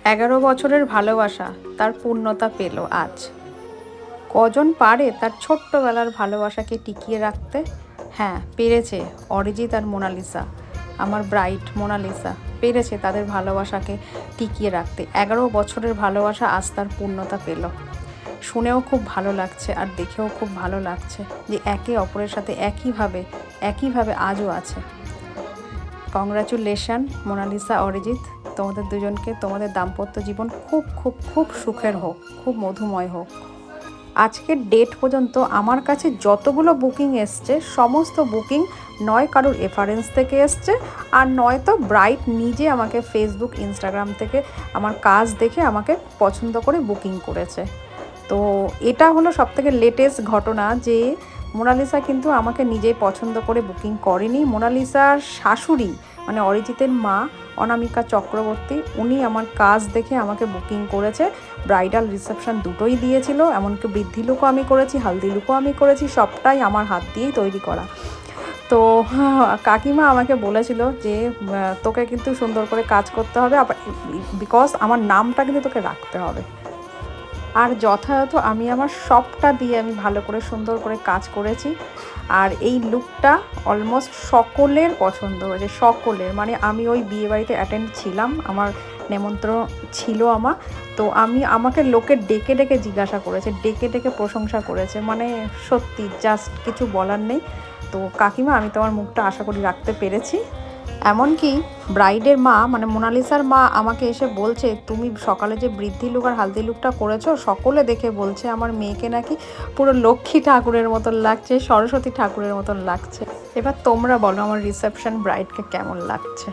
11 বছরের ভালোবাসা তার পূর্ণতা পেল আজ। কজন পারে তার ছোট্টবেলার ভালোবাসাকে টিকিয়ে রাখতে? হ্যাঁ, পেরেছে অরিজিৎ আর মোনালিসা। আমার ব্রাইট মোনালিসা পেরেছে তাদের ভালোবাসাকে টিকিয়ে রাখতে। 11 বছরের ভালোবাসা আজ তার পূর্ণতা পেল। শুনেও খুব ভালো লাগছে আর দেখেও খুব ভালো লাগছে যে একে অপরের সাথে একইভাবে আজও আছে। কংগ্রাচুলেশন মোনালিসা, অরিজিৎ, তোমাদের দুজনকে। তোমাদের দাম্পত্য জীবন খুব খুব খুব সুখের হোক, খুব মধুময় হোক। আজকের ডেট পর্যন্ত আমার কাছে যতগুলো বুকিং এসছে সমস্ত বুকিং নয় কারোর রেফারেন্স থেকে এসছে, আর নয়তো ব্রাইট নিজে আমাকে ফেসবুক ইনস্টাগ্রাম থেকে আমার কাজ দেখে আমাকে পছন্দ করে বুকিং করেছে। তো এটা হলো সবথেকে লেটেস্ট ঘটনা যে মোনালিসা কিন্তু আমাকে নিজেই পছন্দ করে বুকিং করেনি। মোনালিসার শাশুড়ি মানে অরিজিতের মা অনামিকা চক্রবর্তী, উনি আমার কাজ দেখে আমাকে বুকিং করেছে। ব্রাইডাল রিসেপশন দুটোই দিয়েছিল, এমনকি বৃদ্ধি লুকও আমি করেছি, হালদি লুকও আমি করেছি, সবটাই আমার হাত দিয়েই তৈরি করা। তো কাকিমা আমাকে বলেছিল যে তোকে কিন্তু সুন্দর করে কাজ করতে হবে, আবার বিকজ আমার নামটা কিন্তু তোকে রাখতে হবে। আর যথাযথ আমি আমার সবটা দিয়ে আমি ভালো করে সুন্দর করে কাজ করেছি। আর এই লুকটা অলমোস্ট সকলের পছন্দ হয়েছে, সকলের। মানে আমি ওই বিয়েবাড়িতে অ্যাটেন্ড ছিলাম, আমার নেমন্ত্রণ ছিল আমার। তো আমাকে লোকে ডেকে ডেকে জিজ্ঞাসা করেছে, ডেকে ডেকে প্রশংসা করেছে, মানে সত্যি জাস্ট কিছু বলার নেই। তো কাকিমা, আমি তোমার মুখটা আশা করি রাখতে পেরেছি। এমনকি ব্রাইডের মা মানে মোনালিসার মা আমাকে এসে বলছে, তুমি সকালে যে বৃদ্ধি লুক আর হালদি লুকটা করেছো, সকলে দেখে বলছে আমার মেয়েকে নাকি পুরো লক্ষ্মী ঠাকুরের মতন লাগছে, সরস্বতী ঠাকুরের মতন লাগছে। এবার তোমরা বলো আমার রিসেপশন ব্রাইডকে কেমন লাগছে।